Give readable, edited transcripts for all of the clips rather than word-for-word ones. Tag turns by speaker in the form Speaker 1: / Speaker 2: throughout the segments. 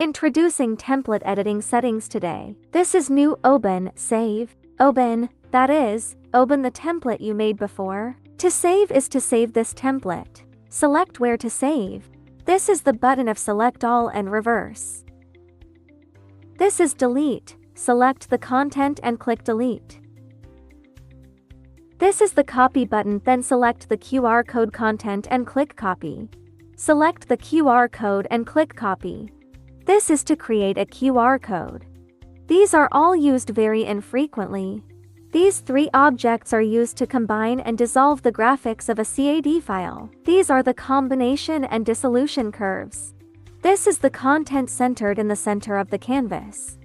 Speaker 1: Introducing template editing settings today. This is new open, save, open, that is, open the template you made before. To save is to save this template. Select where to save. This is the button of select all and reverse. This is delete. Select the content and click delete. This is the copy button, then select the QR code content and click copy. Select the QR code and click copy. This is to create a QR code. These are all used very infrequently. These three objects are used to combine and dissolve the graphics of a CAD file. These are the combination and dissolution curves. This is the content centered in the center of the canvas.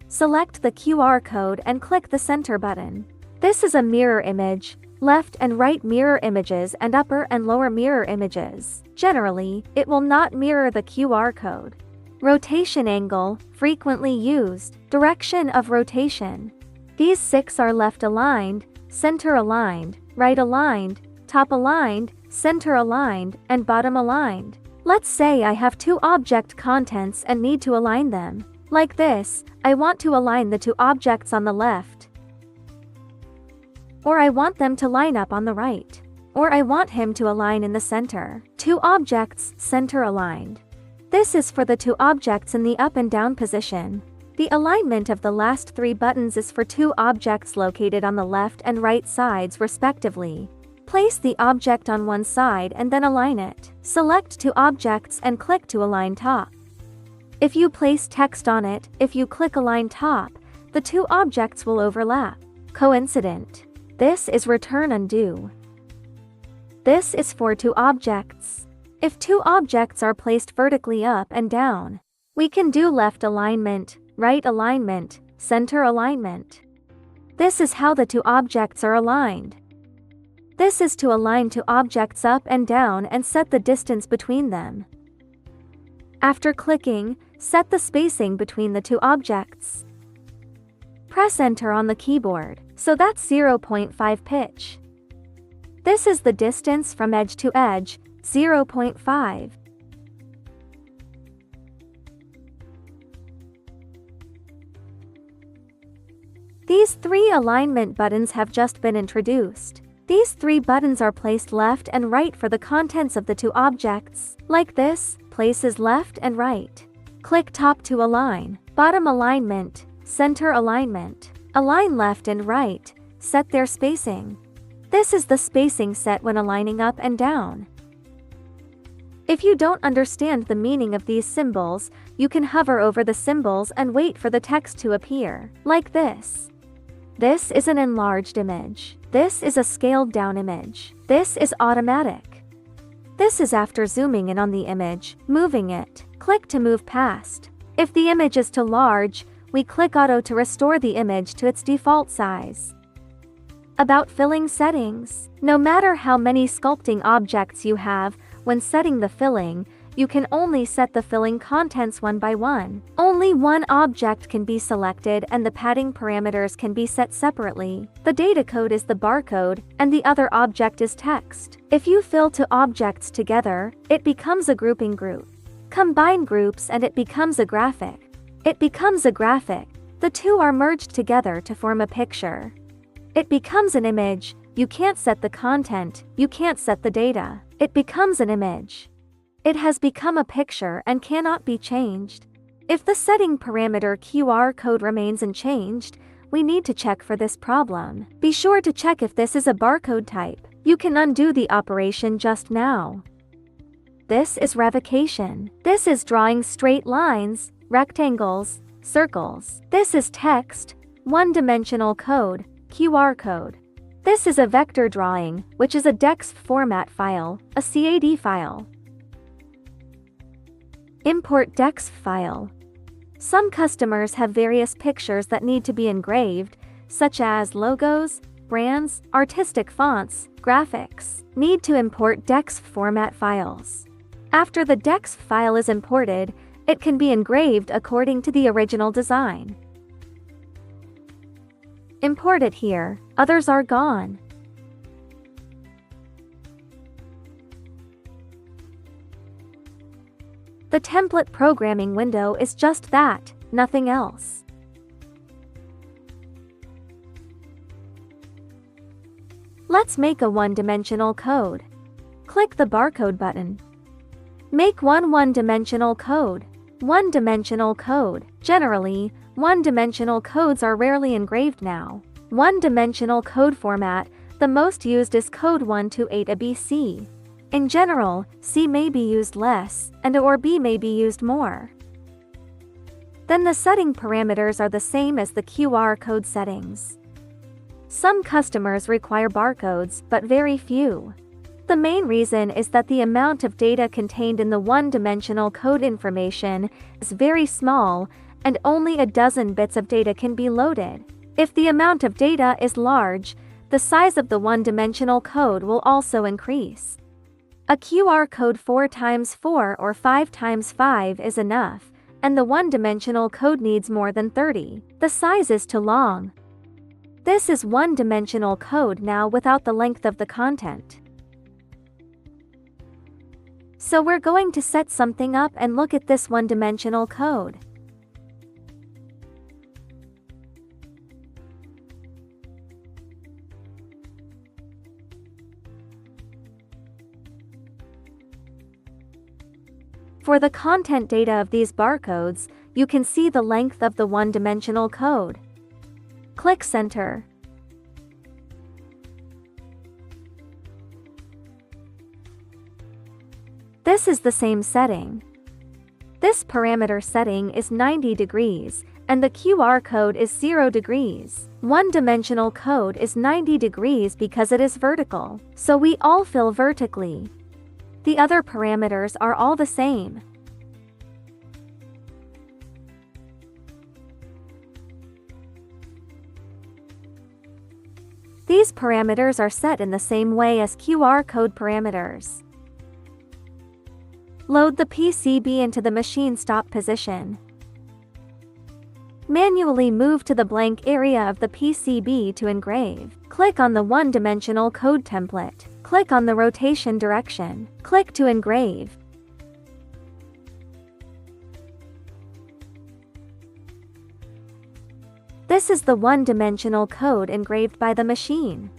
Speaker 1: Select the QR code and click the center button. This is a mirror image, left and right mirror images and upper and lower mirror images. Generally, it will not mirror the QR code. Rotation angle, frequently used, direction of rotation. These 6 are left aligned, center aligned, right aligned, top aligned, center aligned, and bottom aligned. Let's say I have 2 object contents and need to align them. Like this, I want to align the 2 objects on the left. Or I want them to line up on the right. Or I want him to align in the center. 2 objects, center aligned. This is for the 2 objects in the up and down position. The alignment of the last 3 buttons is for 2 objects located on the left and right sides respectively. Place the object on one side and then align it. Select 2 objects and click to align top. If you place text on it, if you click align top, the 2 objects will overlap. Coincident. This is return undo. This is for 2 objects. If 2 objects are placed vertically up and down, we can do left alignment, right alignment, center alignment. This is how the 2 objects are aligned. This is to align 2 objects up and down and set the distance between them. After clicking, set the spacing between the 2 objects. Press enter on the keyboard, so that's 0.5 pitch. This is the distance from edge to edge, 0.5. These 3 alignment buttons have just been introduced. These 3 buttons are placed left and right for the contents of the 2 objects. Like this, places left and right. Click top to align, bottom alignment, center alignment. Align left and right, set their spacing. This is the spacing set when aligning up and down. If you don't understand the meaning of these symbols, you can hover over the symbols and wait for the text to appear, like this. This is an enlarged image. This is a scaled down image. This is automatic. This is after zooming in on the image, moving it. Click to move past. If the image is too large, we click auto to restore the image to its default size. About filling settings. No matter how many sculpting objects you have, when setting the filling, you can only set the filling contents one by one. Only one object can be selected and the padding parameters can be set separately. The data code is the barcode, and the other object is text. If you fill 2 objects together, it becomes a grouping group. Combine groups and it becomes a graphic. It becomes a graphic. The 2 are merged together to form a picture. It becomes an image. You can't set the content, you can't set the data. It becomes an image. It has become a picture and cannot be changed. If the setting parameter QR code remains unchanged, we need to check for this problem. Be sure to check if this is a barcode type. You can undo the operation just now. This is revocation. This is drawing straight lines, rectangles, circles. This is text, one-dimensional code, QR code. This is a vector drawing, which is a DEX format file, a CAD file. Import DEX file. Some customers have various pictures that need to be engraved, such as logos, brands, artistic fonts, graphics. Need to import DEX format files. After the DEX file is imported, it can be engraved according to the original design. Import it here, others are gone. The template programming window is just that, nothing else. Let's make a one-dimensional code. Click the barcode button. Make one one-dimensional code. One-dimensional code. Generally, one-dimensional codes are rarely engraved now. One-dimensional code format, the most used is code 1 to 8 ABC. In general, C may be used less, and A or B may be used more. Then the setting parameters are the same as the QR code settings. Some customers require barcodes, but very few. The main reason is that the amount of data contained in the one-dimensional code information is very small, and only a dozen bits of data can be loaded. If the amount of data is large, the size of the one-dimensional code will also increase. A QR code 4x4 or 5x5 is enough, and the one-dimensional code needs more than 30. The size is too long. This is one-dimensional code now without the length of the content. So we're going to set something up and look at this one-dimensional code. For the content data of these barcodes, you can see the length of the one-dimensional code. Click Center. This is the same setting. This parameter setting is 90 degrees, and the QR code is 0 degrees. One-dimensional code is 90 degrees because it is vertical, so we all fill vertically. The other parameters are all the same. These parameters are set in the same way as QR code parameters. Load the PCB into the machine stop position. Manually move to the blank area of the PCB to engrave. Click on the one-dimensional code template. Click on the rotation direction. Click to engrave. This is the one-dimensional code engraved by the machine.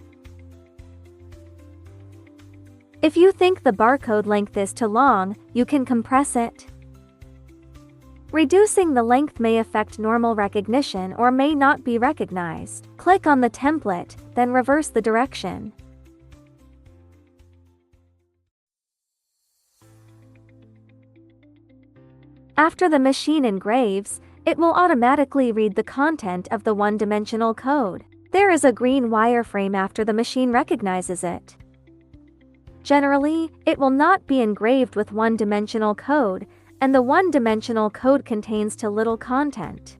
Speaker 1: If you think the barcode length is too long, you can compress it. Reducing the length may affect normal recognition or may not be recognized. Click on the template, then reverse the direction. After the machine engraves, it will automatically read the content of the one-dimensional code. There is a green wireframe after the machine recognizes it. Generally, it will not be engraved with one-dimensional code, and the one-dimensional code contains too little content.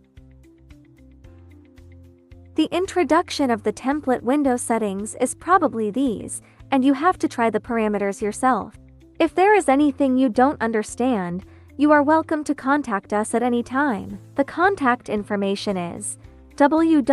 Speaker 1: The introduction of the template window settings is probably these, and you have to try the parameters yourself. If there is anything you don't understand, you are welcome to contact us at any time. The contact information is www.jaimes.com.